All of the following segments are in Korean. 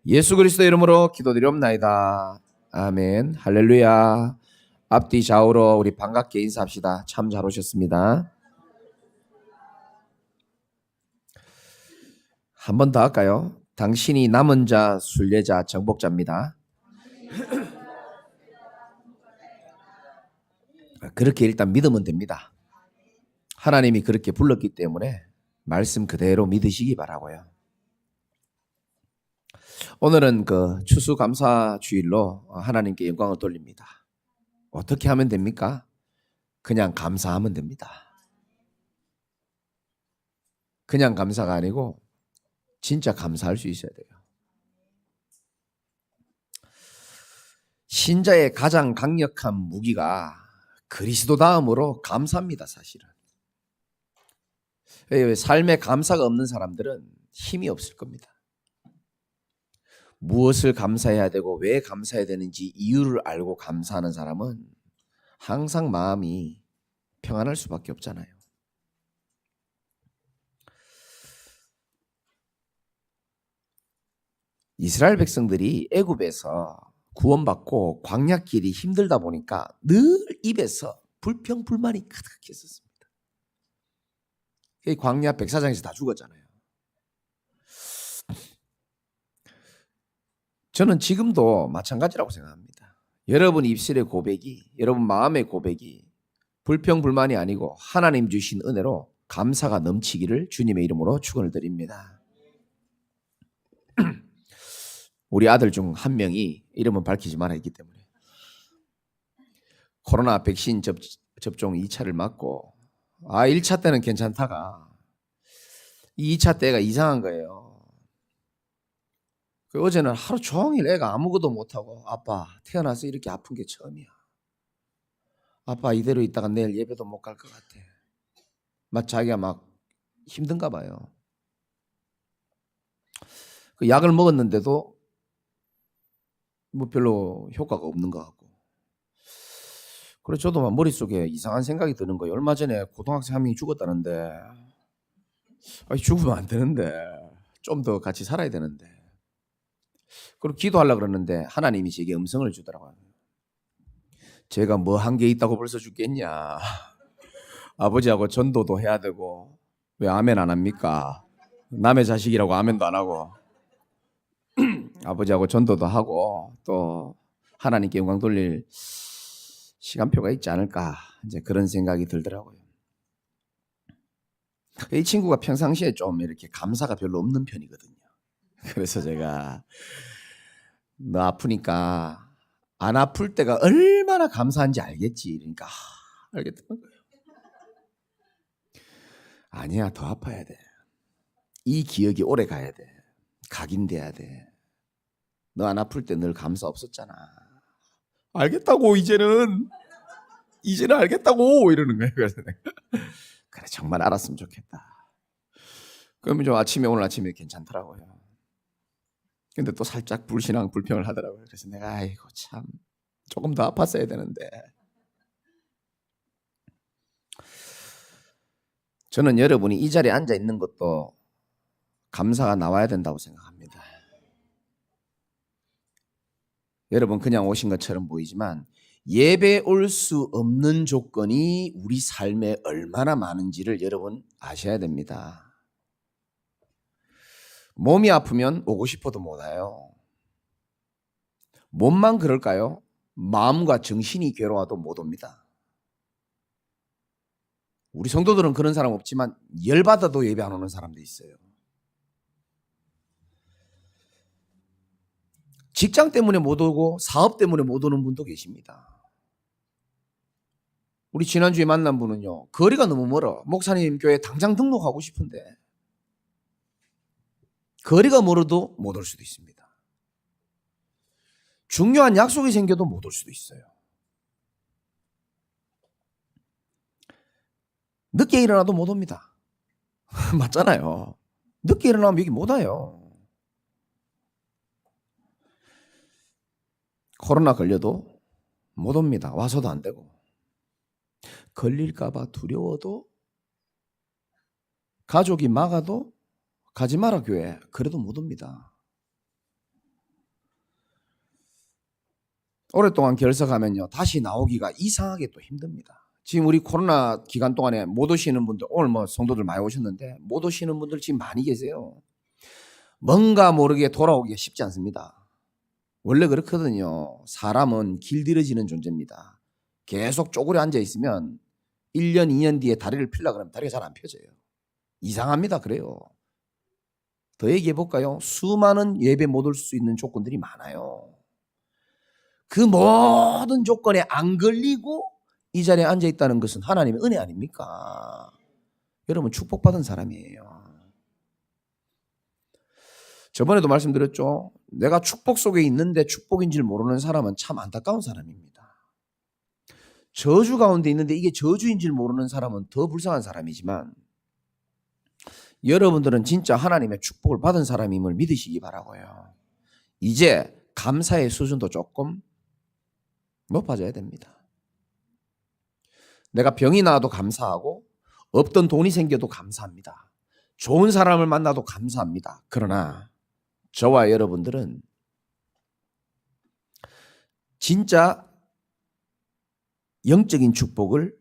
예수 그리스도 이름으로 기도드리옵나이다. 아멘. 할렐루야. 앞뒤 좌우로 우리 반갑게 인사합시다. 참 잘 오셨습니다. 한 번 더 할까요? 당신이 남은 자, 순례자, 정복자입니다. 그렇게 일단 믿으면 됩니다. 하나님이 그렇게 불렀기 때문에 말씀 그대로 믿으시기 바라고요. 오늘은 그 추수감사주일로 하나님께 영광을 돌립니다. 어떻게 하면 됩니까? 그냥 감사하면 됩니다. 그냥 감사가 아니고 진짜 감사할 수 있어야 돼요. 신자의 가장 강력한 무기가 그리스도 다음으로 감사입니다, 사실은. 삶에 감사가 없는 사람들은 힘이 없을 겁니다. 무엇을 감사해야 되고 왜 감사해야 되는지 이유를 알고 감사하는 사람은 항상 마음이 평안할 수밖에 없잖아요. 이스라엘 백성들이 애굽에서 구원받고 광야길이 힘들다 보니까 늘 입에서 불평불만이 가득했었습니다. 광야 백사장에서 다 죽었잖아요. 저는 지금도 마찬가지라고 생각합니다. 여러분 입술의 고백이, 여러분 마음의 고백이 불평불만이 아니고 하나님 주신 은혜로 감사가 넘치기를 주님의 이름으로 축원을 드립니다. 우리 아들 중 한 명이 이름은 밝히지 말아 있기 때문에 코로나 백신 접종 2차를 맞고 1차 때는 괜찮다가 2차 때가 이상한 거예요. 어제는 하루 종일 애가 아무것도 못하고 아빠 태어나서 이렇게 아픈 게 처음이야. 아빠 이대로 있다가 내일 예배도 못 갈 것 같아. 막 자기가 막 힘든가 봐요. 그 약을 먹었는데도 뭐 별로 효과가 없는 것 같고. 그래서 저도 막 머릿속에 이상한 생각이 드는 거예요. 얼마 전에 고등학생 한 명이 죽었다는데 죽으면 안 되는데 좀 더 같이 살아야 되는데. 그리고 기도하려고 그러는데 하나님이 제게 음성을 주더라고요. 제가 뭐 한 게 있다고 벌써 죽겠냐. 아버지하고 전도도 해야 되고 왜 아멘 안 합니까? 남의 자식이라고 아멘도 안 하고 아버지하고 전도도 하고 또 하나님께 영광 돌릴 시간표가 있지 않을까 이제 그런 생각이 들더라고요. 이 친구가 평상시에 좀 이렇게 감사가 별로 없는 편이거든요. 그래서 제가 너 아프니까 안 아플 때가 얼마나 감사한지 알겠지. 그러니까 알겠다는 거예요. 아니야, 더 아파야 돼. 이 기억이 오래 가야 돼. 각인돼야 돼. 너 안 아플 때 늘 감사 없었잖아. 알겠다고 이제는 알겠다고 이러는 거예요. 그래서 내가 그래 정말 알았으면 좋겠다. 그러면 좀 오늘 아침에 괜찮더라고요. 근데 또 살짝 불신앙 불평을 하더라고요. 그래서 내가 아이고 참 조금 더 아팠어야 되는데. 저는 여러분이 이 자리에 앉아 있는 것도 감사가 나와야 된다고 생각합니다. 여러분 그냥 오신 것처럼 보이지만 예배 올 수 없는 조건이 우리 삶에 얼마나 많은지를 여러분 아셔야 됩니다. 몸이 아프면 오고 싶어도 못 와요. 몸만 그럴까요? 마음과 정신이 괴로워도 못 옵니다. 우리 성도들은 그런 사람 없지만 열받아도 예배 안 오는 사람도 있어요. 직장 때문에 못 오고 사업 때문에 못 오는 분도 계십니다. 우리 지난주에 만난 분은요. 거리가 너무 멀어. 목사님 교회 당장 등록하고 싶은데 거리가 멀어도 못 올 수도 있습니다. 중요한 약속이 생겨도 못 올 수도 있어요. 늦게 일어나도 못 옵니다. 맞잖아요. 늦게 일어나면 여기 못 와요. 코로나 걸려도 못 옵니다. 와서도 안 되고. 걸릴까 봐 두려워도 가족이 막아도 가지 마라 교회. 그래도 못 옵니다. 오랫동안 결석하면요 다시 나오기가 이상하게 또 힘듭니다. 지금 우리 코로나 기간 동안에 못 오시는 분들, 오늘 뭐 성도들 많이 오셨는데 못 오시는 분들 지금 많이 계세요. 뭔가 모르게 돌아오기가 쉽지 않습니다. 원래 그렇거든요. 사람은 길들여지는 존재입니다. 계속 쪼그려 앉아 있으면 1년, 2년 뒤에 다리를 펴려고 그러면 다리가 잘 안 펴져요. 이상합니다. 그래요. 더 얘기해 볼까요? 수많은 예배 못 올 수 있는 조건들이 많아요. 그 모든 조건에 안 걸리고 이 자리에 앉아 있다는 것은 하나님의 은혜 아닙니까? 여러분 축복받은 사람이에요. 저번에도 말씀드렸죠. 내가 축복 속에 있는데 축복인 줄 모르는 사람은 참 안타까운 사람입니다. 저주 가운데 있는데 이게 저주인 줄 모르는 사람은 더 불쌍한 사람이지만 여러분들은 진짜 하나님의 축복을 받은 사람임을 믿으시기 바라고요. 이제 감사의 수준도 조금 높아져야 됩니다. 내가 병이 나와도 감사하고 없던 돈이 생겨도 감사합니다. 좋은 사람을 만나도 감사합니다. 그러나 저와 여러분들은 진짜 영적인 축복을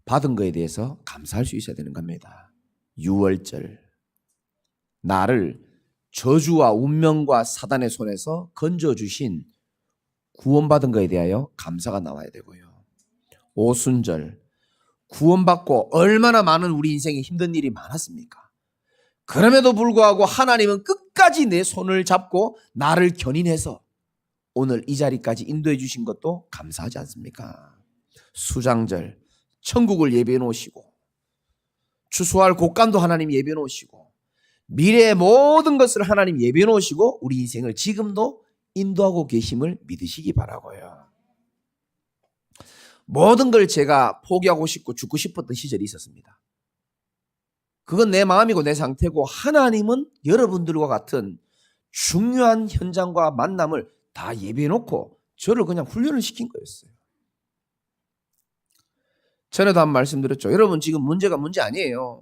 받은 것에 대해서 감사할 수 있어야 되는 겁니다. 유월절, 나를 저주와 운명과 사단의 손에서 건져주신 구원받은 것에 대하여 감사가 나와야 되고요. 오순절, 구원받고 얼마나 많은 우리 인생에 힘든 일이 많았습니까? 그럼에도 불구하고 하나님은 끝까지 내 손을 잡고 나를 견인해서 오늘 이 자리까지 인도해 주신 것도 감사하지 않습니까? 수장절, 천국을 예비해 놓으시고 추수할 곡간도 하나님 예비해 놓으시고 미래의 모든 것을 하나님 예비해 놓으시고 우리 인생을 지금도 인도하고 계심을 믿으시기 바라고요. 모든 걸 제가 포기하고 싶고 죽고 싶었던 시절이 있었습니다. 그건 내 마음이고 내 상태고 하나님은 여러분들과 같은 중요한 현장과 만남을 다 예비해 놓고 저를 그냥 훈련을 시킨 거였어요. 전에도 한 말씀드렸죠. 여러분 지금 문제가 문제 아니에요.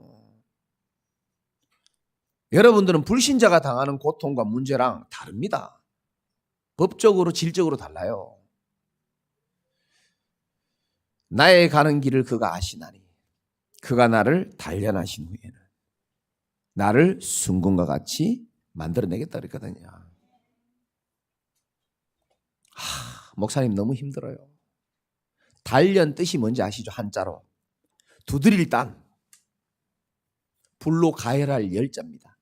여러분들은 불신자가 당하는 고통과 문제랑 다릅니다. 법적으로 질적으로 달라요. 나의 가는 길을 그가 아시나니 그가 나를 단련하신 후에는 나를 순금과 같이 만들어내겠다 그랬거든요. 목사님 너무 힘들어요. 단련 뜻이 뭔지 아시죠? 한자로 두드릴 단, 불로 가열할 열자입니다.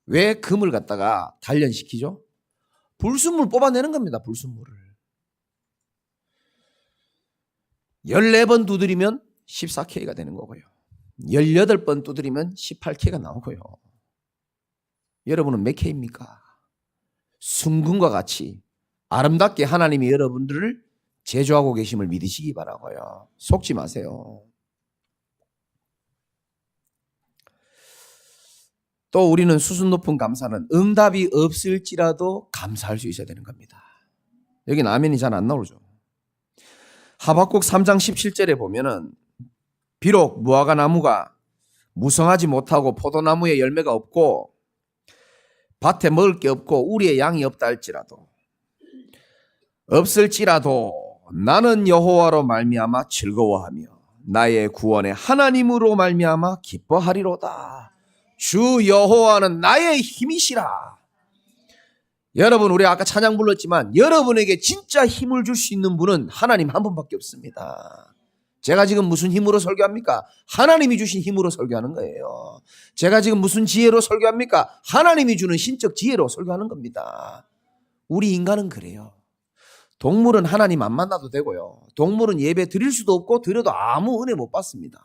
왜 금을 갖다가 단련시키죠? 불순물 뽑아내는 겁니다. 불순물을 14번 두드리면 14K가 되는 거고요. 18번 두드리면 18K가 나오고요. 여러분은 몇 K입니까? 순금과 같이 아름답게 하나님이 여러분들을 제조하고 계심을 믿으시기 바라고요. 속지 마세요. 또 우리는 수준 높은 감사는 응답이 없을지라도 감사할 수 있어야 되는 겁니다. 여기는 아멘이 잘 안 나오죠. 하박국 3장 17절에 보면은 비록 무화과 나무가 무성하지 못하고 포도나무에 열매가 없고 밭에 먹을 게 없고 우리의 양이 없다 할지라도 없을지라도 나는 여호와로 말미암아 즐거워하며 나의 구원의 하나님으로 말미암아 기뻐하리로다. 주 여호와는 나의 힘이시라. 여러분 우리 아까 찬양 불렀지만 여러분에게 진짜 힘을 줄 수 있는 분은 하나님 한 분밖에 없습니다. 제가 지금 무슨 힘으로 설교합니까? 하나님이 주신 힘으로 설교하는 거예요. 제가 지금 무슨 지혜로 설교합니까? 하나님이 주는 신적 지혜로 설교하는 겁니다. 우리 인간은 그래요. 동물은 하나님 안 만나도 되고요. 동물은 예배 드릴 수도 없고 드려도 아무 은혜 못 받습니다.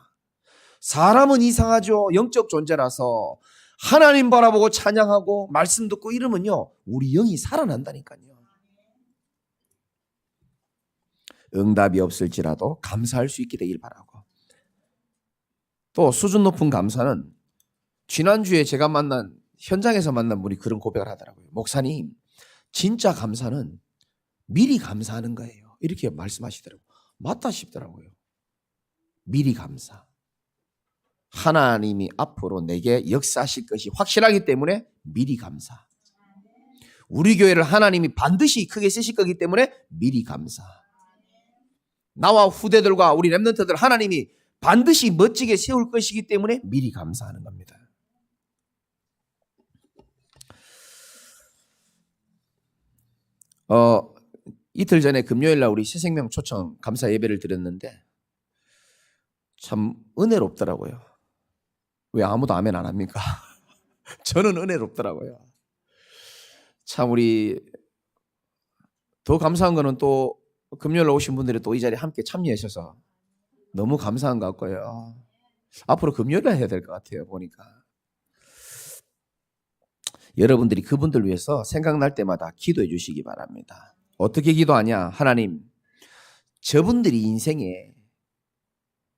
사람은 이상하죠. 영적 존재라서 하나님 바라보고 찬양하고 말씀 듣고 이러면요 우리 영이 살아난다니까요. 응답이 없을지라도 감사할 수 있게 되길 바라고. 또 수준 높은 감사는 지난주에 제가 현장에서 만난 분이 그런 고백을 하더라고요. 목사님 진짜 감사는 미리 감사하는 거예요. 이렇게 말씀하시더라고요. 맞다 싶더라고요. 미리 감사. 하나님이 앞으로 내게 역사하실 것이 확실하기 때문에 미리 감사. 우리 교회를 하나님이 반드시 크게 쓰실 거기 때문에 미리 감사. 나와 후대들과 우리 렘넌트들 하나님이 반드시 멋지게 세울 것이기 때문에 미리 감사하는 겁니다. 이틀 전에 금요일 날 우리 새생명 초청 감사 예배를 드렸는데 참 은혜롭더라고요. 왜 아무도 아멘 안 합니까? 저는 은혜롭더라고요. 참 우리 더 감사한 거는 또 금요일 오신 분들이 또 이 자리에 함께 참여해 주셔서 너무 감사한 것 같고요. 앞으로 금요일에 해야 될 것 같아요. 보니까 여러분들이 그분들 위해서 생각날 때마다 기도해 주시기 바랍니다. 어떻게 기도하냐? 하나님, 저분들이 인생에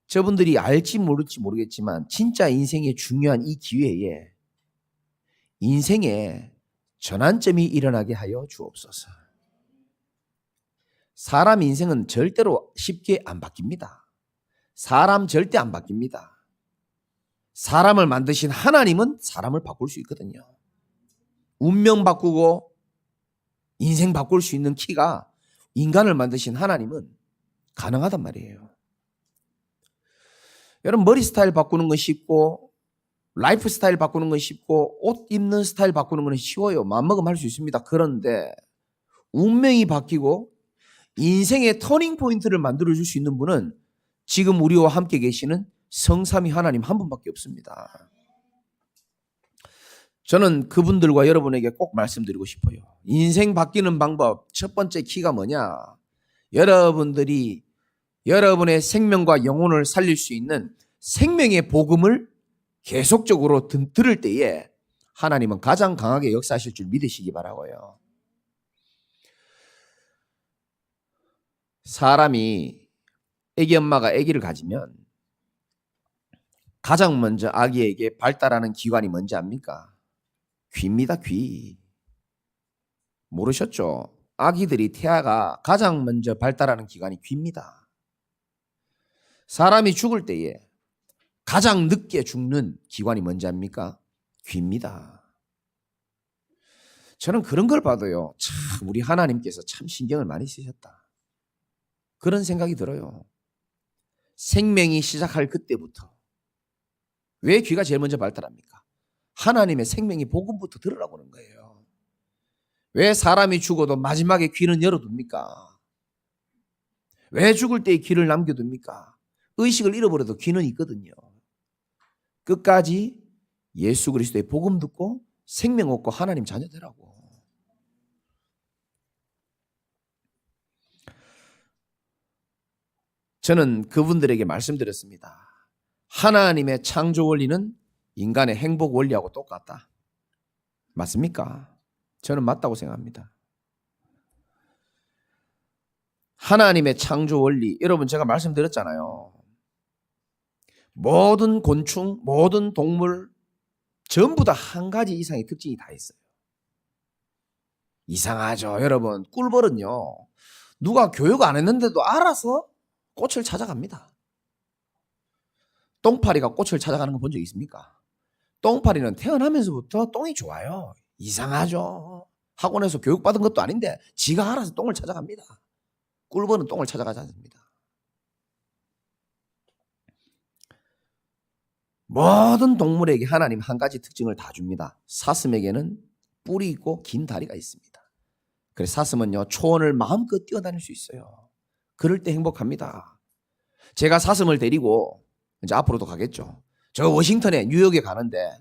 저분들이 알지 모를지 모르겠지만 진짜 인생의 중요한 이 기회에 인생에 전환점이 일어나게 하여 주옵소서. 사람 인생은 절대로 쉽게 안 바뀝니다. 사람 절대 안 바뀝니다. 사람을 만드신 하나님은 사람을 바꿀 수 있거든요. 운명 바꾸고 인생 바꿀 수 있는 키가 인간을 만드신 하나님은 가능하단 말이에요. 여러분 머리 스타일 바꾸는 건 쉽고 라이프 스타일 바꾸는 건 쉽고 옷 입는 스타일 바꾸는 건 쉬워요. 마음먹으면 할 수 있습니다. 그런데 운명이 바뀌고 인생의 터닝 포인트를 만들어줄 수 있는 분은 지금 우리와 함께 계시는 성삼위 하나님 한 분밖에 없습니다. 저는 그분들과 여러분에게 꼭 말씀드리고 싶어요. 인생 바뀌는 방법 첫 번째 키가 뭐냐? 여러분들이 여러분의 생명과 영혼을 살릴 수 있는 생명의 복음을 계속적으로 들을 때에 하나님은 가장 강하게 역사하실 줄 믿으시기 바라고요. 사람이 아기 엄마가 아기를 가지면 가장 먼저 아기에게 발달하는 기관이 뭔지 압니까? 귀입니다. 귀. 모르셨죠? 아기들이 태아가 가장 먼저 발달하는 기관이 귀입니다. 사람이 죽을 때에 가장 늦게 죽는 기관이 뭔지 압니까? 귀입니다. 저는 그런 걸 봐도요. 참 우리 하나님께서 참 신경을 많이 쓰셨다. 그런 생각이 들어요. 생명이 시작할 그때부터. 왜 귀가 제일 먼저 발달합니까? 하나님의 생명이 복음부터 들으라고 하는 거예요. 왜 사람이 죽어도 마지막에 귀는 열어둡니까? 왜 죽을 때 귀를 남겨둡니까? 의식을 잃어버려도 귀는 있거든요. 끝까지 예수 그리스도의 복음 듣고 생명 얻고 하나님 자녀 되라고. 저는 그분들에게 말씀드렸습니다. 하나님의 창조 원리는 인간의 행복 원리하고 똑같다. 맞습니까? 저는 맞다고 생각합니다. 하나님의 창조 원리, 여러분 제가 말씀드렸잖아요. 모든 곤충, 모든 동물 전부 다 한 가지 이상의 특징이 다 있어요. 이상하죠, 여러분. 꿀벌은요, 누가 교육 안 했는데도 알아서 꽃을 찾아갑니다. 똥파리가 꽃을 찾아가는 거 본 적 있습니까? 똥파리는 태어나면서부터 똥이 좋아요. 이상하죠. 학원에서 교육받은 것도 아닌데 지가 알아서 똥을 찾아갑니다. 꿀벌은 똥을 찾아가지 않습니다. 모든 동물에게 하나님 한 가지 특징을 다 줍니다. 사슴에게는 뿔이 있고 긴 다리가 있습니다. 그래서 사슴은요, 초원을 마음껏 뛰어다닐 수 있어요. 그럴 때 행복합니다. 제가 사슴을 데리고 이제 앞으로도 가겠죠. 저 워싱턴에 뉴욕에 가는데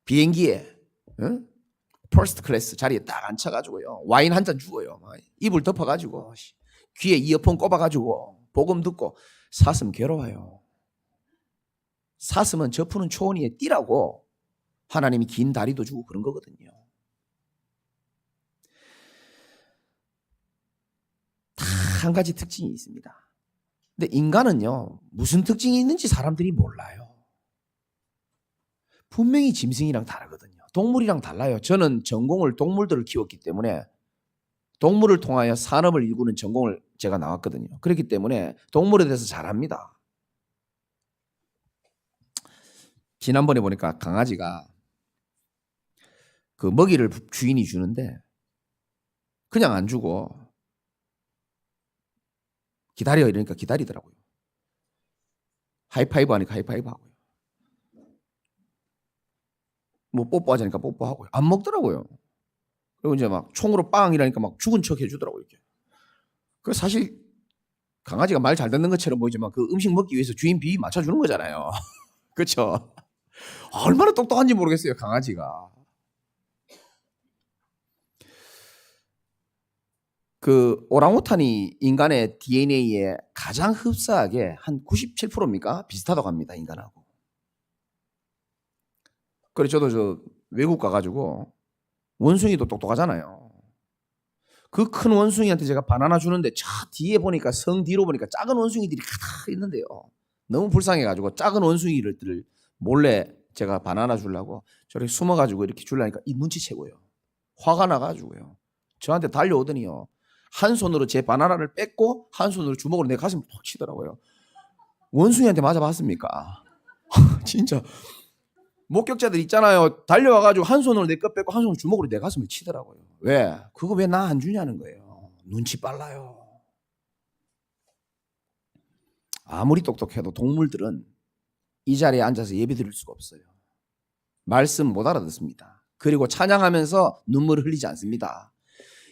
비행기에 퍼스트 클래스 자리에 딱 앉혀가지고요, 와인 한 잔 주고요, 이불 덮어가지고 귀에 이어폰 꼽아가지고 복음 듣고. 사슴 괴로워요. 사슴은 저 푸는 초원 위에 뛰라고 하나님이 긴 다리도 주고 그런 거거든요. 다 한 가지 특징이 있습니다. 근데 인간은요, 무슨 특징이 있는지 사람들이 몰라요. 분명히 짐승이랑 다르거든요. 동물이랑 달라요. 저는 전공을 동물들을 키웠기 때문에 동물을 통하여 산업을 일구는 전공을 제가 나왔거든요. 그렇기 때문에 동물에 대해서 잘 압니다. 지난번에 보니까 강아지가 그 먹이를 주인이 주는데 그냥 안 주고 기다려 이러니까 기다리더라고요. 하이파이브 하니까 하이파이브 하고요. 뭐 뽀뽀하자니까 뽀뽀하고요. 안 먹더라고요. 그리고 이제 막 총으로 빵 이라니까 막 죽은 척 해주더라고요. 이렇게. 그 사실 강아지가 말 잘 듣는 것처럼 보이지만 그 음식 먹기 위해서 주인 비위 맞춰주는 거잖아요. 그렇죠? 얼마나 똑똑한지 모르겠어요, 강아지가. 그 오랑우탄이 인간의 DNA에 가장 흡사하게 한 97%입니까? 비슷하다고 합니다, 인간하고. 그래 저도 저 외국 가가지고 원숭이도 똑똑하잖아요. 그 큰 원숭이한테 제가 바나나 주는데 저 뒤에 보니까 성 뒤로 보니까 작은 원숭이들이 가득 있는데요. 너무 불쌍해가지고 작은 원숭이를 몰래 제가 바나나 주려고 저렇게 숨어가지고 이렇게 주려니까 이 눈치채고요. 화가 나가지고요. 저한테 달려오더니요. 한 손으로 제 바나나를 뺏고 한 손으로 주먹으로 내 가슴을 톡 치더라고요. 원숭이한테 맞아봤습니까? 진짜 목격자들 있잖아요. 달려와가지고 한 손으로 내 것 뺏고 한 손으로 주먹으로 내 가슴을 치더라고요. 왜? 그거 왜 나 안 주냐는 거예요. 눈치 빨라요. 아무리 똑똑해도 동물들은 이 자리에 앉아서 예배 드릴 수가 없어요. 말씀 못 알아듣습니다. 그리고 찬양하면서 눈물을 흘리지 않습니다.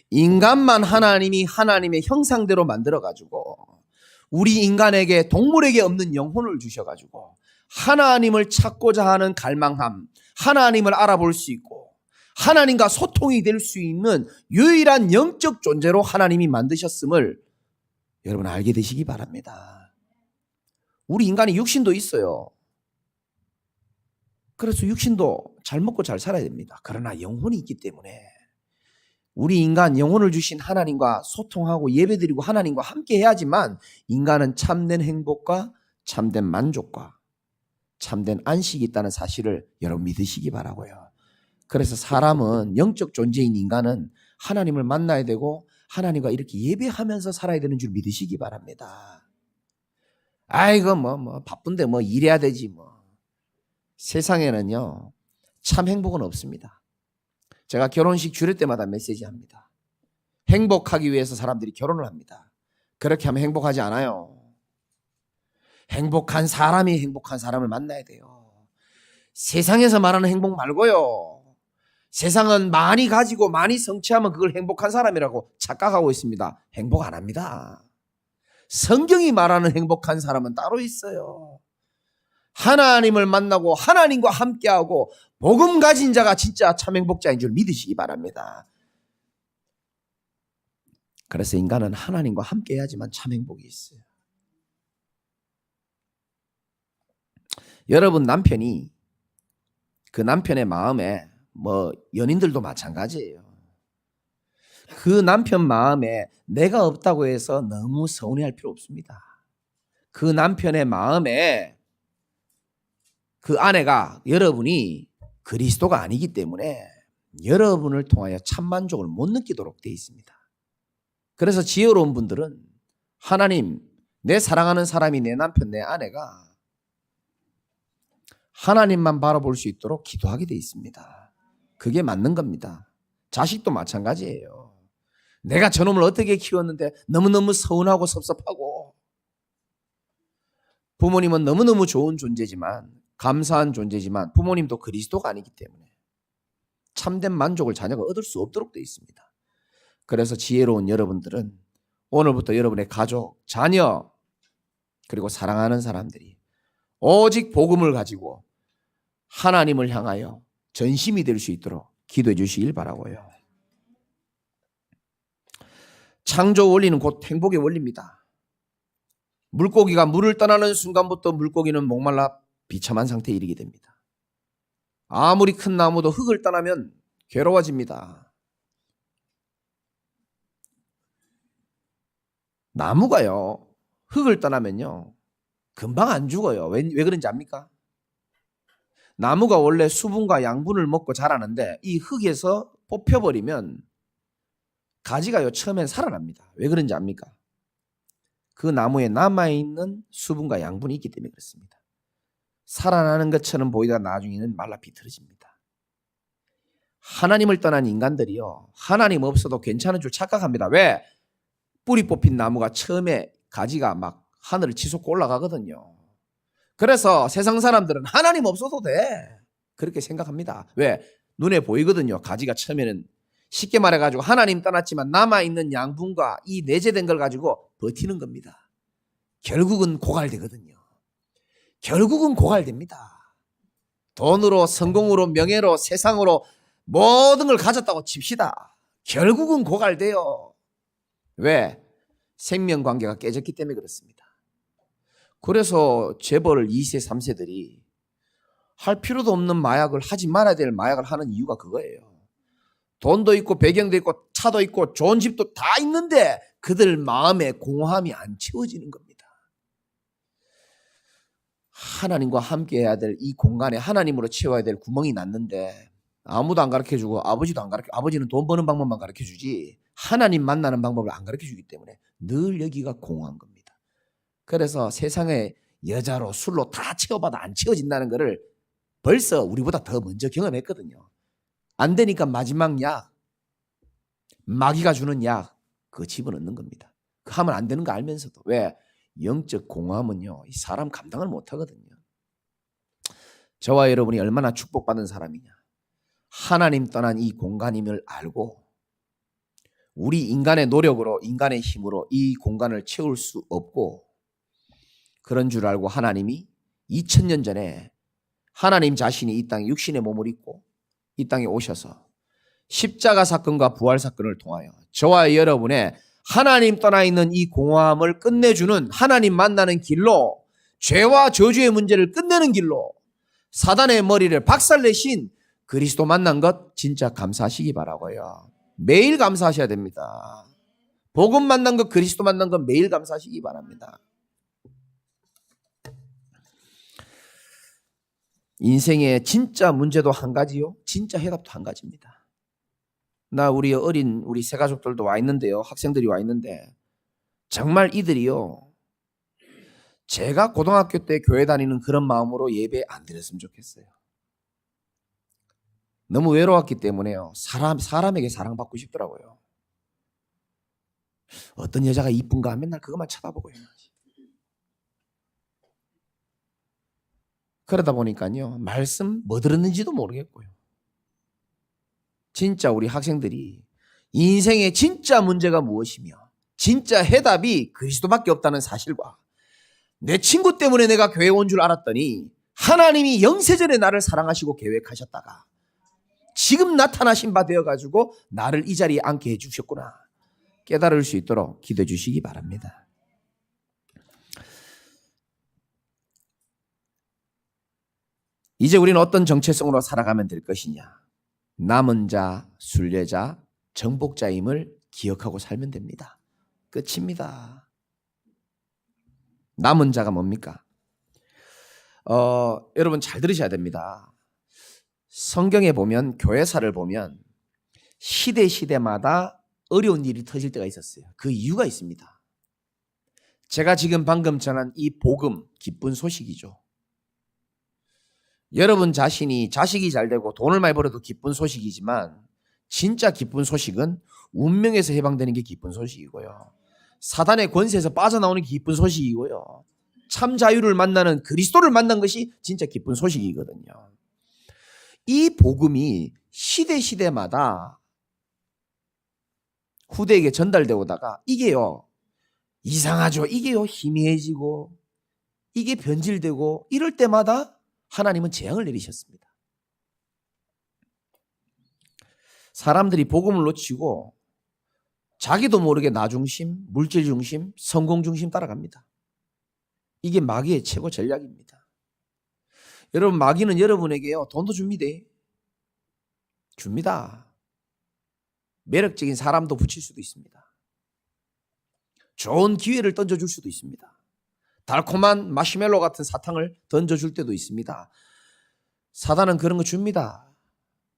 인간만 하나님이 하나님의 형상대로 만들어가지고 우리 인간에게 동물에게 없는 영혼을 주셔가지고 하나님을 찾고자 하는 갈망함, 하나님을 알아볼 수 있고 하나님과 소통이 될 수 있는 유일한 영적 존재로 하나님이 만드셨음을 여러분 알게 되시기 바랍니다. 우리 인간이 육신도 있어요. 그래서 육신도 잘 먹고 잘 살아야 됩니다. 그러나 영혼이 있기 때문에 우리 인간 영혼을 주신 하나님과 소통하고 예배드리고 하나님과 함께 해야지만 인간은 참된 행복과 참된 만족과 참된 안식이 있다는 사실을 여러분 믿으시기 바라고요. 그래서 사람은 영적 존재인 인간은 하나님을 만나야 되고 하나님과 이렇게 예배하면서 살아야 되는 줄 믿으시기 바랍니다. 아이고 뭐 바쁜데 뭐 일해야 되지 뭐. 세상에는요 참 행복은 없습니다. 제가 결혼식 주례 때마다 메시지합니다. 행복하기 위해서 사람들이 결혼을 합니다. 그렇게 하면 행복하지 않아요. 행복한 사람이 행복한 사람을 만나야 돼요. 세상에서 말하는 행복 말고요. 세상은 많이 가지고 많이 성취하면 그걸 행복한 사람이라고 착각하고 있습니다. 행복 안 합니다. 성경이 말하는 행복한 사람은 따로 있어요. 하나님을 만나고 하나님과 함께하고 복음 가진 자가 진짜 참 행복자인 줄 믿으시기 바랍니다. 그래서 인간은 하나님과 함께 해야지만 참 행복이 있어요. 여러분 남편이 그 남편의 마음에 뭐 연인들도 마찬가지예요. 그 남편 마음에 내가 없다고 해서 너무 서운해할 필요 없습니다. 그 남편의 마음에 그 아내가 여러분이 그리스도가 아니기 때문에 여러분을 통하여 참만족을 못 느끼도록 되어 있습니다. 그래서 지혜로운 분들은 하나님, 내 사랑하는 사람이 내 남편, 내 아내가 하나님만 바라볼 수 있도록 기도하게 되어 있습니다. 그게 맞는 겁니다. 자식도 마찬가지예요. 내가 저놈을 어떻게 키웠는데 너무너무 서운하고 섭섭하고 부모님은 너무너무 좋은 존재지만 감사한 존재지만 부모님도 그리스도가 아니기 때문에 참된 만족을 자녀가 얻을 수 없도록 되어 있습니다. 그래서 지혜로운 여러분들은 오늘부터 여러분의 가족, 자녀 그리고 사랑하는 사람들이 오직 복음을 가지고 하나님을 향하여 전심이 될 수 있도록 기도해 주시길 바라고요. 창조 원리는 곧 행복의 원리입니다. 물고기가 물을 떠나는 순간부터 물고기는 목말라 비참한 상태에 이르게 됩니다. 아무리 큰 나무도 흙을 떠나면 괴로워집니다. 나무가요 흙을 떠나면요 금방 안 죽어요. 왜 그런지 압니까? 나무가 원래 수분과 양분을 먹고 자라는데 이 흙에서 뽑혀버리면 가지가요 처음엔 살아납니다. 왜 그런지 압니까? 그 나무에 남아있는 수분과 양분이 있기 때문에 그렇습니다. 살아나는 것처럼 보이다가 나중에는 말라 비틀어집니다. 하나님을 떠난 인간들이요, 하나님 없어도 괜찮은 줄 착각합니다. 왜? 뿌리 뽑힌 나무가 처음에 가지가 막 하늘을 치솟고 올라가거든요. 그래서 세상 사람들은 하나님 없어도 돼, 그렇게 생각합니다. 왜? 눈에 보이거든요. 가지가 처음에는. 쉽게 말해가지고 하나님 떠났지만 남아있는 양분과 이 내재된 걸 가지고 버티는 겁니다. 결국은 고갈되거든요. 결국은 고갈됩니다. 돈으로, 성공으로, 명예로, 세상으로 모든 걸 가졌다고 칩시다. 결국은 고갈돼요. 왜? 생명관계가 깨졌기 때문에 그렇습니다. 그래서 재벌 2세, 3세들이 할 필요도 없는 마약을, 하지 말아야 될 마약을 하는 이유가 그거예요. 돈도 있고 배경도 있고 차도 있고 좋은 집도 다 있는데 그들 마음에 공허함이 안 채워지는 겁니다. 하나님과 함께 해야 될 이 공간에 하나님으로 채워야 될 구멍이 났는데 아무도 안 가르쳐주고 아버지도 안 가르쳐. 아버지는 돈 버는 방법만 가르쳐주지 하나님 만나는 방법을 안 가르쳐주기 때문에 늘 여기가 공허한 겁니다. 그래서 세상에 여자로 술로 다 채워봐도 안 채워진다는 것을 벌써 우리보다 더 먼저 경험했거든요. 안 되니까 마지막 약, 마귀가 주는 약, 그거 집어넣는 겁니다. 그 하면 안 되는 거 알면서도. 왜? 영적 공허함은요, 이 사람 감당을 못 하거든요. 저와 여러분이 얼마나 축복받은 사람이냐. 하나님 떠난 이 공간임을 알고 우리 인간의 노력으로, 인간의 힘으로 이 공간을 채울 수 없고, 그런 줄 알고 하나님이 2000년 전에 하나님 자신이 이 땅에 육신의 몸을 입고 이 땅에 오셔서 십자가 사건과 부활 사건을 통하여 저와 여러분의 하나님 떠나 있는 이 공허함을 끝내주는, 하나님 만나는 길로, 죄와 저주의 문제를 끝내는 길로 사단의 머리를 박살내신 그리스도 만난 것 진짜 감사하시기 바라고요. 매일 감사하셔야 됩니다. 복음 만난 것, 그리스도 만난 것 매일 감사하시기 바랍니다. 인생의 진짜 문제도 한 가지요, 진짜 해답도 한 가지입니다. 우리 어린 우리 새 가족들도 와 있는데요, 학생들이 와 있는데 정말 이들이요, 제가 고등학교 때 교회 다니는 그런 마음으로 예배 안 드렸으면 좋겠어요. 너무 외로웠기 때문에요, 사람에게 사랑받고 싶더라고요. 어떤 여자가 이쁜가 맨날 그것만 쳐다보고요. 그러다 보니까요, 말씀 뭐 들었는지도 모르겠고요. 진짜 우리 학생들이 인생의 진짜 문제가 무엇이며 진짜 해답이 그리스도밖에 없다는 사실과, 내 친구 때문에 내가 교회 온 줄 알았더니 하나님이 영세전에 나를 사랑하시고 계획하셨다가 지금 나타나신 바 되어가지고 나를 이 자리에 앉게 해주셨구나 깨달을 수 있도록 기도해 주시기 바랍니다. 이제 우리는 어떤 정체성으로 살아가면 될 것이냐. 남은 자, 순례자, 정복자임을 기억하고 살면 됩니다. 끝입니다. 남은 자가 뭡니까? 여러분 잘 들으셔야 됩니다. 성경에 보면, 교회사를 보면 시대마다 어려운 일이 터질 때가 있었어요. 그 이유가 있습니다. 제가 지금 방금 전한 이 복음, 기쁜 소식이죠. 여러분 자신이 자식이 잘 되고 돈을 많이 벌어도 기쁜 소식이지만 진짜 기쁜 소식은 운명에서 해방되는 게 기쁜 소식이고요, 사단의 권세에서 빠져나오는 게 기쁜 소식이고요, 참 자유를 만나는 그리스도를 만난 것이 진짜 기쁜 소식이거든요. 이 복음이 시대마다 후대에게 전달되어 오다가 이게요 이상하죠. 이게요 희미해지고 이게 변질되고 이럴 때마다 하나님은 재앙을 내리셨습니다. 사람들이 복음을 놓치고 자기도 모르게 나 중심, 물질 중심, 성공 중심 따라갑니다. 이게 마귀의 최고 전략입니다. 여러분, 마귀는 여러분에게요 돈도 줍니다. 매력적인 사람도 붙일 수도 있습니다. 좋은 기회를 던져줄 수도 있습니다. 달콤한 마시멜로 같은 사탕을 던져줄 때도 있습니다. 사단은 그런 거 줍니다.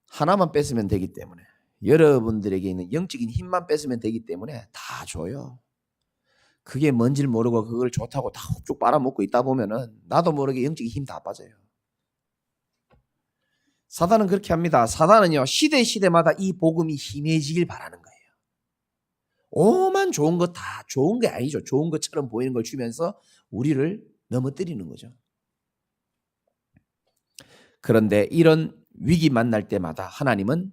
하나만 뺏으면 되기 때문에, 여러분들에게 있는 영적인 힘만 뺏으면 되기 때문에 다 줘요. 그게 뭔지를 모르고 그걸 좋다고 다 훅쭉 빨아먹고 있다 보면은 나도 모르게 영적인 힘 다 빠져요. 사단은 그렇게 합니다. 사단은요, 시대마다 이 복음이 희미해지길 바라는 거예요. 오만 좋은 거 다 좋은 게 아니죠. 좋은 것처럼 보이는 걸 주면서 우리를 넘어뜨리는 거죠. 그런데 이런 위기 만날 때마다 하나님은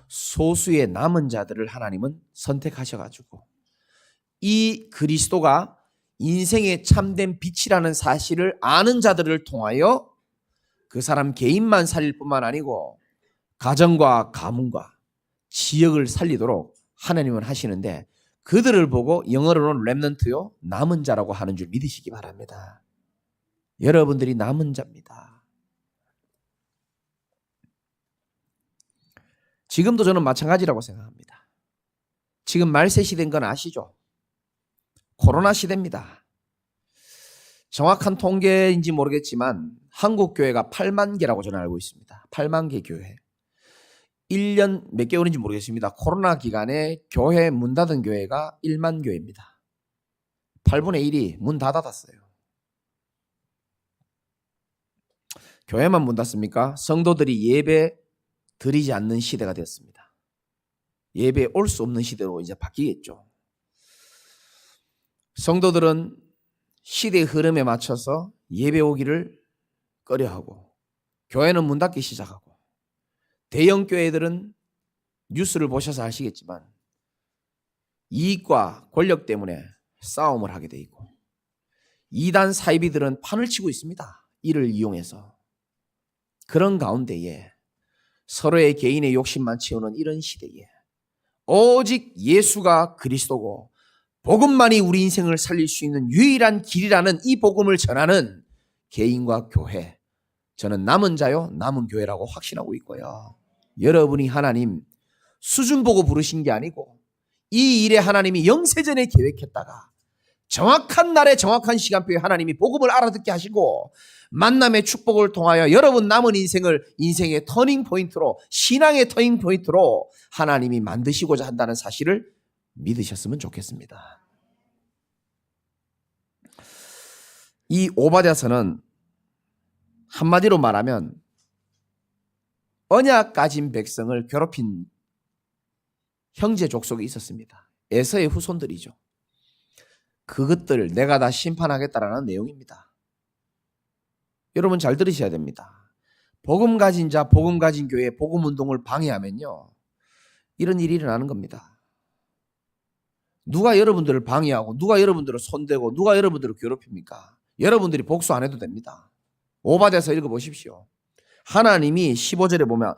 소수의 남은 자들을 하나님은 선택하셔가지고 이 그리스도가 인생의 참된 빛이라는 사실을 아는 자들을 통하여 그 사람 개인만 살릴 뿐만 아니고 가정과 가문과 지역을 살리도록 하나님은 하시는데, 그들을 보고 영어로는 렘넌트요, 남은 자라고 하는 줄 믿으시기 바랍니다. 여러분들이 남은 자입니다. 지금도 저는 마찬가지라고 생각합니다. 지금 말세 시대인 건 아시죠? 코로나 시대입니다. 정확한 통계인지 모르겠지만 한국 교회가 8만 개라고 저는 알고 있습니다. 8만 개 교회. 1년 몇 개월인지 모르겠습니다. 코로나 기간에 교회 문 닫은 교회가 1만 교회입니다. 8분의 1이 문 다 닫았어요. 교회만 문 닫습니까? 성도들이 예배 드리지 않는 시대가 되었습니다. 예배에 올 수 없는 시대로 이제 바뀌겠죠. 성도들은 시대의 흐름에 맞춰서 예배 오기를 꺼려하고 교회는 문 닫기 시작하고, 대형 교회들은 뉴스를 보셔서 아시겠지만 이익과 권력 때문에 싸움을 하게 돼 있고, 이단 사이비들은 판을 치고 있습니다. 이를 이용해서. 그런 가운데에 서로의 개인의 욕심만 채우는 이런 시대에 오직 예수가 그리스도고 복음만이 우리 인생을 살릴 수 있는 유일한 길이라는 이 복음을 전하는 개인과 교회, 저는 남은 자요 남은 교회라고 확신하고 있고요. 여러분이 하나님 수준 보고 부르신 게 아니고 이 일에 하나님이 영세전에 계획했다가 정확한 날에 정확한 시간표에 하나님이 복음을 알아듣게 하시고 만남의 축복을 통하여 여러분 남은 인생의 터닝 포인트로, 신앙의 터닝 포인트로 하나님이 만드시고자 한다는 사실을 믿으셨으면 좋겠습니다. 이 오바댜서는 한마디로 말하면 언약 가진 백성을 괴롭힌 형제 족속이 있었습니다. 에서의 후손들이죠. 그것들 내가 다 심판하겠다라는 내용입니다. 여러분 잘 들으셔야 됩니다. 복음 가진 자, 복음 가진 교회, 복음 운동을 방해하면요, 이런 일이 일어나는 겁니다. 누가 여러분들을 방해하고 누가 여러분들을 손대고 누가 여러분들을 괴롭힙니까? 여러분들이 복수 안 해도 됩니다. 오바댜서 읽어보십시오. 하나님이 15절에 보면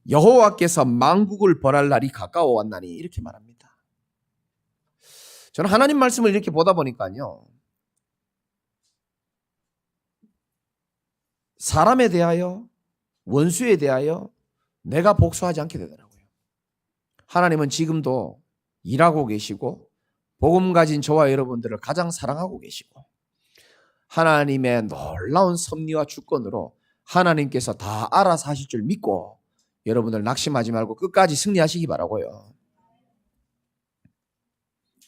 여호와께서 만국을 벌할 날이 가까워 왔나니 이렇게 말합니다. 저는 하나님 말씀을 이렇게 보다 보니까요, 사람에 대하여, 원수에 대하여 내가 복수하지 않게 되더라고요. 하나님은 지금도 일하고 계시고 복음 가진 저와 여러분들을 가장 사랑하고 계시고 하나님의 놀라운 섭리와 주권으로 하나님께서 다 알아서 하실 줄 믿고 여러분들 낙심하지 말고 끝까지 승리하시기 바라고요.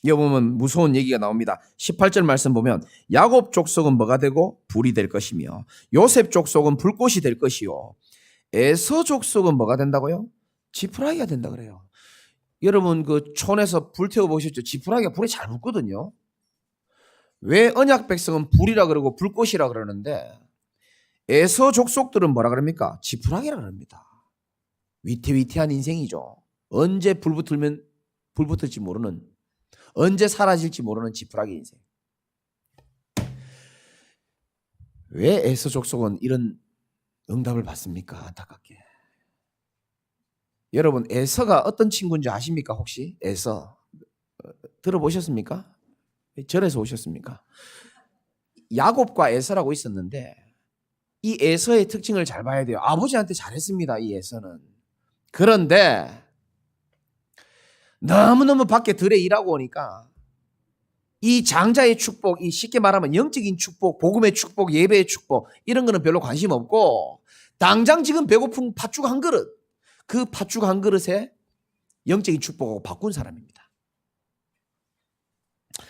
여기 보면 무서운 얘기가 나옵니다. 18절 말씀 보면 야곱 족속은 뭐가 되고 불이 될 것이며 요셉 족속은 불꽃이 될 것이요 에서 족속은 뭐가 된다고요? 지푸라기가 된다 그래요. 여러분 그 촌에서 불 태워 보셨죠? 지푸라기가 불에 잘 붙거든요. 왜 언약 백성은 불이라 그러고 불꽃이라 그러는데 에서 족속들은 뭐라 그럽니까? 지푸라기라 그럽니다. 위태위태한 인생이죠. 언제 불 붙을지 모르는, 언제 사라질지 모르는 지푸라기 인생. 왜 에서 족속은 이런 응답을 받습니까? 안타깝게. 여러분 에서가 어떤 친구인지 아십니까? 혹시 에서 들어보셨습니까? 절에서 오셨습니까? 야곱과 에서라고 있었는데 이 에서의 특징을 잘 봐야 돼요. 아버지한테 잘했습니다. 이 에서는. 그런데 너무너무 밖에 들에 일하고 오니까 이 장자의 축복, 이 쉽게 말하면 영적인 축복, 복음의 축복, 예배의 축복 이런 거는 별로 관심 없고 당장 지금 배고픈 팥죽 한 그릇, 그 팥죽 한 그릇에 영적인 축복하고 바꾼 사람입니다.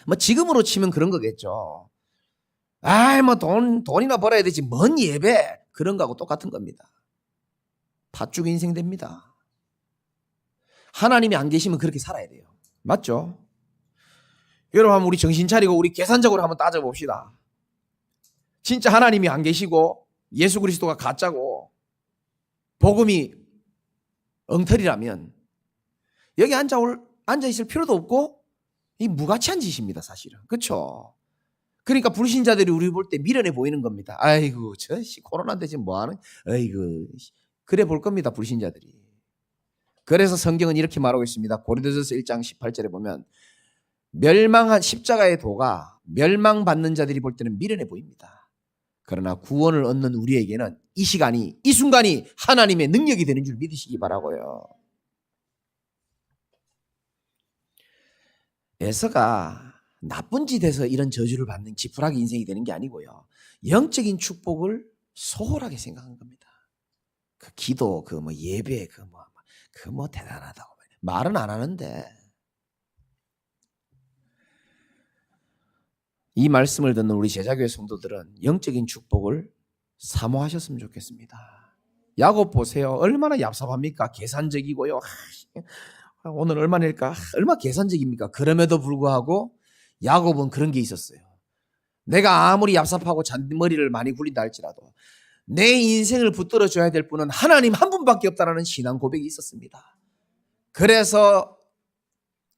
뭐 지금으로 치면 그런 거겠죠. 뭐 돈이나 벌어야 되지 뭔 예배, 그런 거하고 똑같은 겁니다. 팥죽 인생 됩니다. 하나님이 안 계시면 그렇게 살아야 돼요. 맞죠? 여러분 한번 우리 정신 차리고 우리 계산적으로 한번 따져봅시다. 진짜 하나님이 안 계시고 예수 그리스도가 가짜고 복음이 엉터리라면 여기 앉아 있을 필요도 없고 이 무가치한 짓입니다, 사실은. 그렇죠? 그러니까 불신자들이 우리 볼 때 미련해 보이는 겁니다. 아이고, 저 코로나인데 지금 뭐 하는? 아이고, 그래 볼 겁니다, 불신자들이. 그래서 성경은 이렇게 말하고 있습니다. 고린도전서 1장 18절에 보면 멸망한 십자가의 도가 멸망받는 자들이 볼 때는 미련해 보입니다. 그러나 구원을 얻는 우리에게는 이 시간이, 이 순간이 하나님의 능력이 되는 줄 믿으시기 바라고요. 에서가 나쁜 짓에서 이런 저주를 받는 지푸라기 인생이 되는 게 아니고요. 영적인 축복을 소홀하게 생각한 겁니다. 그 기도, 그 뭐 예배, 그 뭐 대단하다고 말은 안 하는데 이 말씀을 듣는 우리 제자교회 성도들은 영적인 축복을 사모하셨으면 좋겠습니다. 야곱 보세요. 얼마나 얍삽합니까? 계산적이고요. 오늘 얼마일까? 얼마나 계산적입니까? 그럼에도 불구하고 야곱은 그런 게 있었어요. 내가 아무리 얍삽하고 잔머리를 많이 굴린다 할지라도 내 인생을 붙들어 줘야 될 분은 하나님 한 분밖에 없다라는 신앙 고백이 있었습니다. 그래서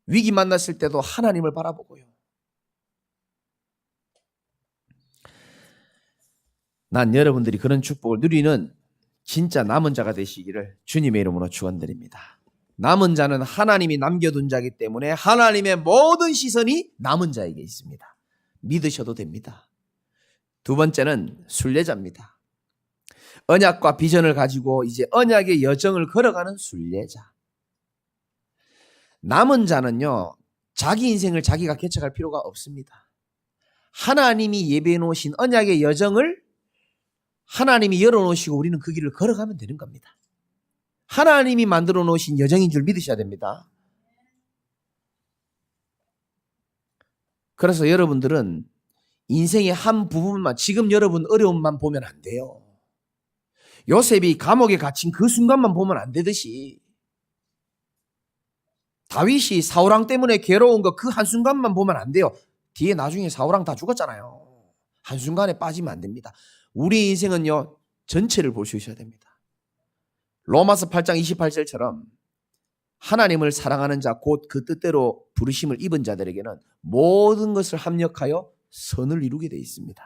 위기 만났을 때도 하나님을 바라보고요. 난 여러분들이 그런 축복을 누리는 진짜 남은 자가 되시기를 주님의 이름으로 축원드립니다. 남은 자는 하나님이 남겨둔 자이기 때문에 하나님의 모든 시선이 남은 자에게 있습니다. 믿으셔도 됩니다. 두 번째는 순례자입니다. 언약과 비전을 가지고 이제 언약의 여정을 걸어가는 순례자. 남은 자는요, 자기 인생을 자기가 개척할 필요가 없습니다. 하나님이 예배해 놓으신 언약의 여정을 하나님이 열어놓으시고 우리는 그 길을 걸어가면 되는 겁니다. 하나님이 만들어 놓으신 여정인 줄 믿으셔야 됩니다. 그래서 여러분들은 인생의 한 부분만, 지금 여러분 어려움만 보면 안 돼요. 요셉이 감옥에 갇힌 그 순간만 보면 안 되듯이 다윗이 사울왕 때문에 괴로운 거 그 한순간만 보면 안 돼요. 뒤에 나중에 사울왕 다 죽었잖아요. 한순간에 빠지면 안 됩니다. 우리 인생은요, 전체를 볼 수 있어야 됩니다. 로마서 8장 28절처럼 하나님을 사랑하는 자, 곧 그 뜻대로 부르심을 입은 자들에게는 모든 것을 합력하여 선을 이루게 되어 있습니다.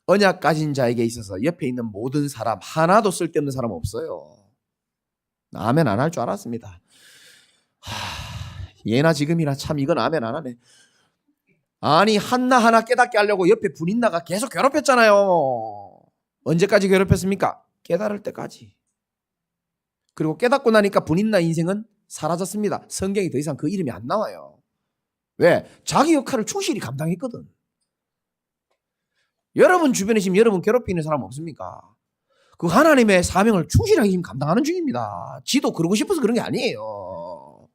언약 가진 자에게 있어서 옆에 있는 모든 사람 하나도 쓸데없는 사람 없어요. 아멘 안 할 줄 알았습니다. 예나 지금이나 참 이건 아멘 안 하네. 아니 하나 깨닫게 하려고 옆에 분인나가 계속 괴롭혔잖아요. 언제까지 괴롭혔습니까? 깨달을 때까지. 그리고 깨닫고 나니까 분인나 인생은 사라졌습니다. 성경이 더 이상 그 이름이 안 나와요. 왜? 자기 역할을 충실히 감당했거든. 여러분 주변에 지금 여러분 괴롭히는 사람 없습니까? 그 하나님의 사명을 충실하게 지금 감당하는 중입니다. 지도 그러고 싶어서 그런 게 아니에요.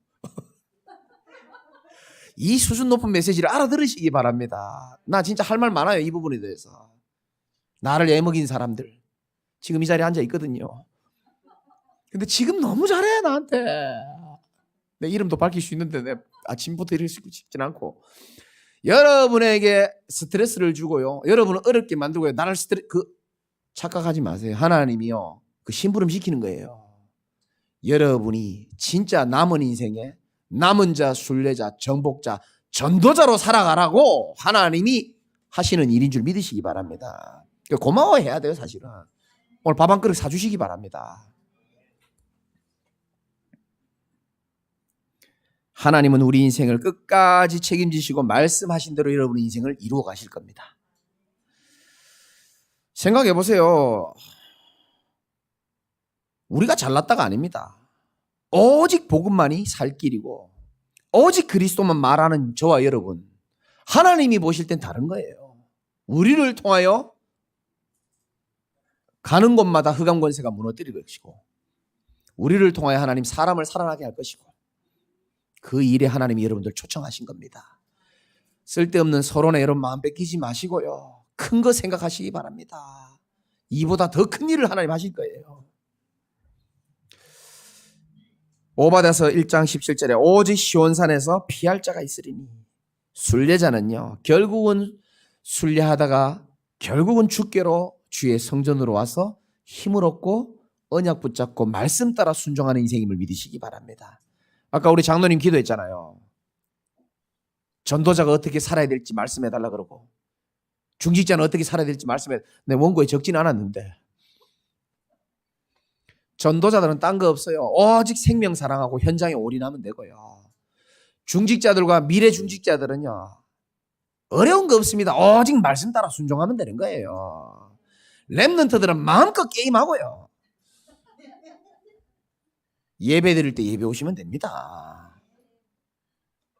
이 수준 높은 메시지를 알아들으시기 바랍니다. 나 진짜 할 말 많아요. 이 부분에 대해서. 나를 애먹인 사람들 지금 이 자리에 앉아 있거든요. 근데 지금 너무 잘해 나한테. 내 이름도 밝힐 수 있는데 내 아침부터 이럴 수 싶진 않고. 여러분에게 스트레스를 주고요. 여러분을 어렵게 만들고요. 나를 착각하지 마세요. 하나님이요. 그 심부름 시키는 거예요. 여러분이 진짜 남은 인생에 남은 자, 순례자, 정복자, 전도자로 살아가라고 하나님이 하시는 일인 줄 믿으시기 바랍니다. 고마워해야 돼요, 사실은. 오늘 밥 한 그릇 사주시기 바랍니다. 하나님은 우리 인생을 끝까지 책임지시고 말씀하신 대로 여러분의 인생을 이루어 가실 겁니다. 생각해 보세요. 우리가 잘났다가 아닙니다. 오직 복음만이 살 길이고 오직 그리스도만 말하는 저와 여러분, 하나님이 보실 땐 다른 거예요. 우리를 통하여 가는 곳마다 흑암 권세가 무너뜨릴 것이고 우리를 통하여 하나님 사람을 살아나게 할 것이고 그 일에 하나님이 여러분들 초청하신 겁니다. 쓸데없는 서론에 여러분 마음 뺏기지 마시고요. 큰 거 생각하시기 바랍니다. 이보다 더 큰 일을 하나님 하실 거예요. 오바댜서 1장 17절에 오직 시온산에서 피할 자가 있으리니 순례자는요 결국은 순례하다가 결국은 주께로 주의 성전으로 와서 힘을 얻고 언약 붙잡고 말씀 따라 순종하는 인생임을 믿으시기 바랍니다. 아까 우리 장로님 기도했잖아요. 전도자가 어떻게 살아야 될지 말씀해달라 그러고 중직자는 어떻게 살아야 될지 말씀해. 내 원고에 적지는 않았는데 전도자들은 딴 거 없어요. 오직 생명 사랑하고 현장에 올인하면 되고요. 중직자들과 미래 중직자들은요 어려운 거 없습니다. 오직 말씀 따라 순종하면 되는 거예요. 렘넌트들은 마음껏 게임하고요. 예배 드릴 때 예배 오시면 됩니다.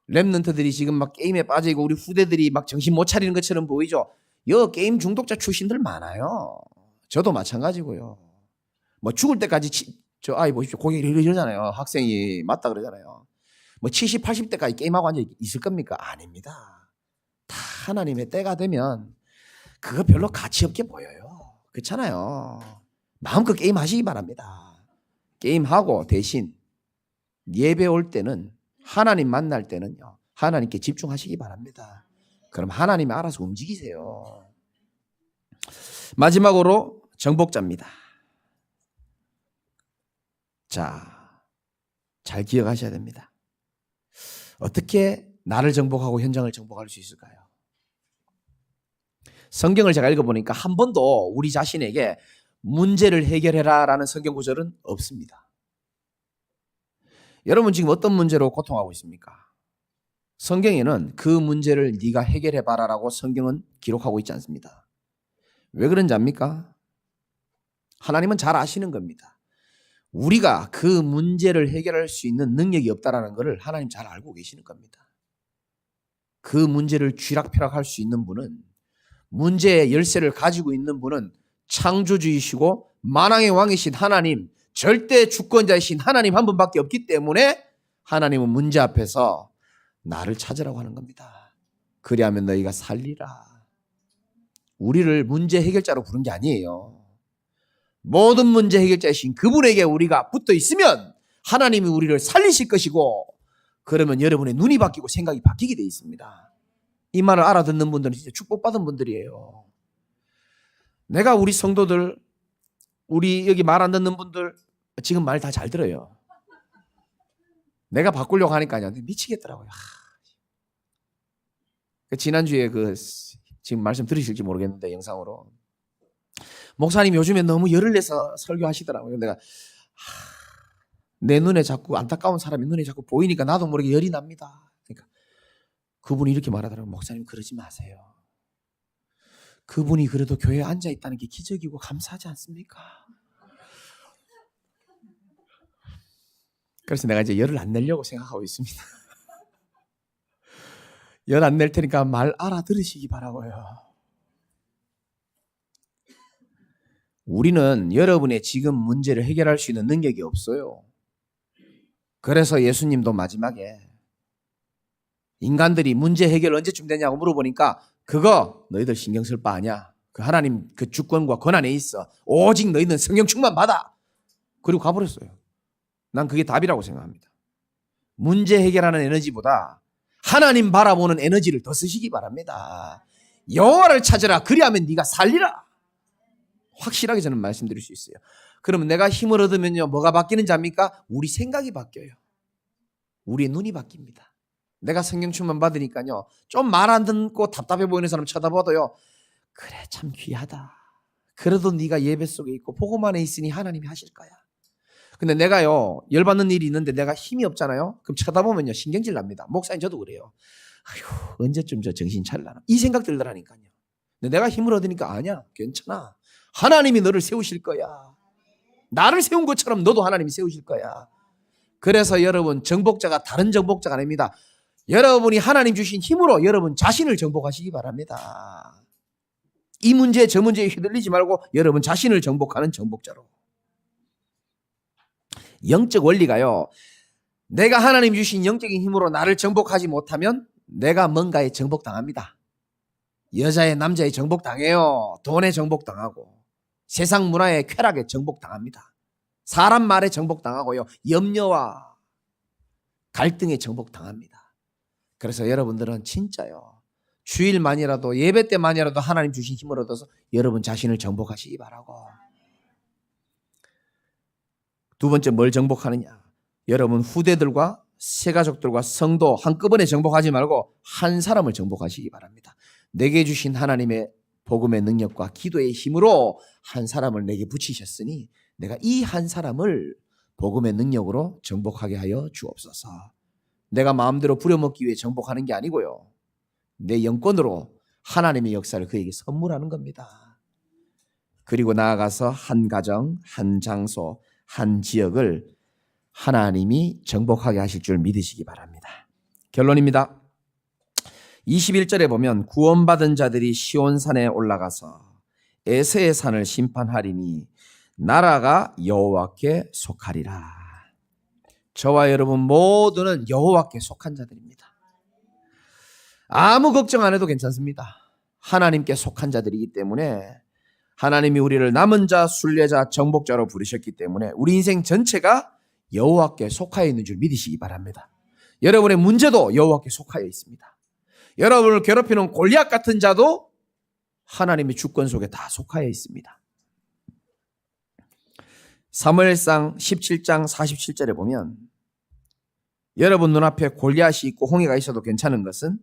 렘넌트들이 지금 막 게임에 빠져있고 우리 후대들이 막 정신 못 차리는 것처럼 보이죠. 여 게임 중독자 출신들 많아요. 저도 마찬가지고요. 뭐 죽을 때까지 저 아이 보십시오. 고개 이러잖아요. 학생이 맞다 그러잖아요. 뭐 70, 80대까지 게임하고 앉아 있을 겁니까? 아닙니다. 다 하나님의 때가 되면 그거 별로 가치 없게 보여요. 그렇잖아요. 마음껏 게임하시기 바랍니다. 게임하고 대신 예배 올 때는 하나님 만날 때는요 하나님께 집중하시기 바랍니다. 그럼 하나님이 알아서 움직이세요. 마지막으로 정복자입니다. 자, 잘 기억하셔야 됩니다. 어떻게 나를 정복하고 현장을 정복할 수 있을까요? 성경을 제가 읽어보니까 한 번도 우리 자신에게 문제를 해결해라 라는 성경 구절은 없습니다. 여러분 지금 어떤 문제로 고통하고 있습니까? 성경에는 그 문제를 네가 해결해봐라 라고 성경은 기록하고 있지 않습니다. 왜 그런지 압니까? 하나님은 잘 아시는 겁니다. 우리가 그 문제를 해결할 수 있는 능력이 없다라는 것을 하나님 잘 알고 계시는 겁니다. 그 문제를 쥐락펴락할 수 있는 분은 문제의 열쇠를 가지고 있는 분은 창조주이시고 만왕의 왕이신 하나님, 절대 주권자이신 하나님 한 분밖에 없기 때문에 하나님은 문제 앞에서 나를 찾으라고 하는 겁니다. 그리하면 너희가 살리라. 우리를 문제 해결자로 부른 게 아니에요. 모든 문제 해결자이신 그분에게 우리가 붙어 있으면 하나님이 우리를 살리실 것이고 그러면 여러분의 눈이 바뀌고 생각이 바뀌게 돼 있습니다. 이 말을 알아듣는 분들은 진짜 축복받은 분들이에요. 내가 우리 성도들, 우리 여기 말 안 듣는 분들 지금 말 다 잘 들어요. 내가 바꾸려고 하니까요. 미치겠더라고요. 지난주에 지금 말씀 들으실지 모르겠는데 영상으로 목사님 요즘에 너무 열을 내서 설교하시더라고요. 내가 내 눈에 자꾸 안타까운 사람이 눈에 자꾸 보이니까 나도 모르게 열이 납니다. 그러니까 그분이 이렇게 말하더라고요. 목사님 그러지 마세요. 그분이 그래도 교회에 앉아있다는 게 기적이고 감사하지 않습니까? 그래서 내가 이제 열을 안 내려고 생각하고 있습니다. 열 안 낼 테니까 말 알아들으시기 바라고요. 우리는 여러분의 지금 문제를 해결할 수 있는 능력이 없어요. 그래서 예수님도 마지막에 인간들이 문제 해결 언제쯤 되냐고 물어보니까 그거 너희들 신경 쓸 바 아니야. 그 하나님 그 주권과 권한에 있어. 오직 너희는 성령 충만 받아. 그리고 가버렸어요. 난 그게 답이라고 생각합니다. 문제 해결하는 에너지보다 하나님 바라보는 에너지를 더 쓰시기 바랍니다. 여호와를 찾으라. 그리하면 네가 살리라. 확실하게 저는 말씀드릴 수 있어요. 그러면 내가 힘을 얻으면요 뭐가 바뀌는지 압니까? 우리 생각이 바뀌어요. 우리의 눈이 바뀝니다. 내가 성령 충만 받으니까요 좀 말 안 듣고 답답해 보이는 사람 쳐다봐도요 그래 참 귀하다. 그래도 네가 예배 속에 있고 복음 안에 있으니 하나님이 하실 거야. 근데 내가요 열받는 일이 있는데 내가 힘이 없잖아요. 그럼 쳐다보면요 신경질 납니다. 목사님 저도 그래요. 아휴 언제쯤 저 정신 차리려나 이 생각 들더라니까요. 근데 내가 힘을 얻으니까 아니야 괜찮아. 하나님이 너를 세우실 거야. 나를 세운 것처럼 너도 하나님이 세우실 거야. 그래서 여러분 정복자가 다른 정복자가 아닙니다. 여러분이 하나님 주신 힘으로 여러분 자신을 정복하시기 바랍니다. 이 문제 저 문제에 휘둘리지 말고 여러분 자신을 정복하는 정복자로. 영적 원리가요. 내가 하나님 주신 영적인 힘으로 나를 정복하지 못하면 내가 뭔가에 정복당합니다. 여자의 남자의 정복당해요. 돈에 정복당하고 세상 문화의 쾌락에 정복당합니다. 사람 말에 정복당하고요. 염려와 갈등에 정복당합니다. 그래서 여러분들은 진짜요, 주일만이라도 예배 때만이라도 하나님 주신 힘을 얻어서 여러분 자신을 정복하시기 바라고. 두 번째, 뭘 정복하느냐? 여러분 후대들과 새가족들과 성도 한꺼번에 정복하지 말고 한 사람을 정복하시기 바랍니다. 내게 주신 하나님의 복음의 능력과 기도의 힘으로 한 사람을 내게 붙이셨으니 내가 이 한 사람을 복음의 능력으로 정복하게 하여 주옵소서. 내가 마음대로 부려먹기 위해 정복하는 게 아니고요, 내 영권으로 하나님의 역사를 그에게 선물하는 겁니다. 그리고 나아가서 한 가정, 한 장소, 한 지역을 하나님이 정복하게 하실 줄 믿으시기 바랍니다. 결론입니다. 21절에 보면 구원받은 자들이 시온산에 올라가서 에세의 산을 심판하리니 나라가 여호와께 속하리라. 저와 여러분 모두는 여호와께 속한 자들입니다. 아무 걱정 안 해도 괜찮습니다. 하나님께 속한 자들이기 때문에 하나님이 우리를 남은 자, 순례자, 정복자로 부르셨기 때문에 우리 인생 전체가 여호와께 속하여 있는 줄 믿으시기 바랍니다. 여러분의 문제도 여호와께 속하여 있습니다. 여러분을 괴롭히는 골리앗 같은 자도 하나님의 주권 속에 다 속하여 있습니다. 사무엘상 17장 47절에 보면 여러분 눈앞에 골리앗이 있고 홍해가 있어도 괜찮은 것은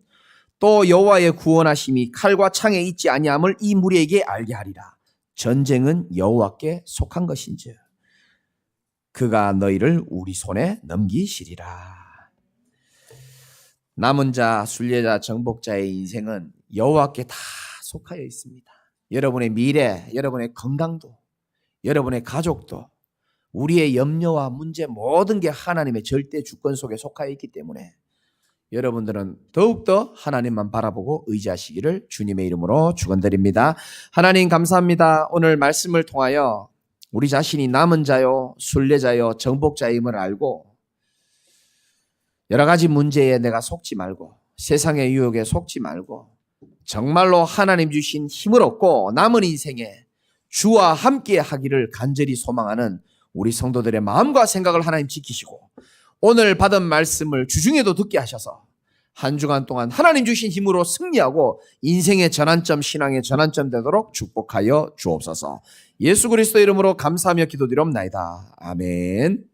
또 여호와의 구원하심이 칼과 창에 있지 아니함을 이 무리에게 알게 하리라. 전쟁은 여호와께 속한 것인즉 그가 너희를 우리 손에 넘기시리라. 남은 자, 순례자, 정복자의 인생은 여호와께 다 속하여 있습니다. 여러분의 미래, 여러분의 건강도, 여러분의 가족도, 우리의 염려와 문제 모든 게 하나님의 절대 주권 속에 속하여 있기 때문에 여러분들은 더욱더 하나님만 바라보고 의지하시기를 주님의 이름으로 축원드립니다. 하나님 감사합니다. 오늘 말씀을 통하여 우리 자신이 남은 자요, 순례자요, 정복자임을 알고 여러 가지 문제에 내가 속지 말고 세상의 유혹에 속지 말고 정말로 하나님 주신 힘을 얻고 남은 인생에 주와 함께 하기를 간절히 소망하는 우리 성도들의 마음과 생각을 하나님 지키시고 오늘 받은 말씀을 주중에도 듣게 하셔서 한 주간 동안 하나님 주신 힘으로 승리하고 인생의 전환점, 신앙의 전환점 되도록 축복하여 주옵소서. 예수 그리스도 이름으로 감사하며 기도드리옵나이다. 아멘.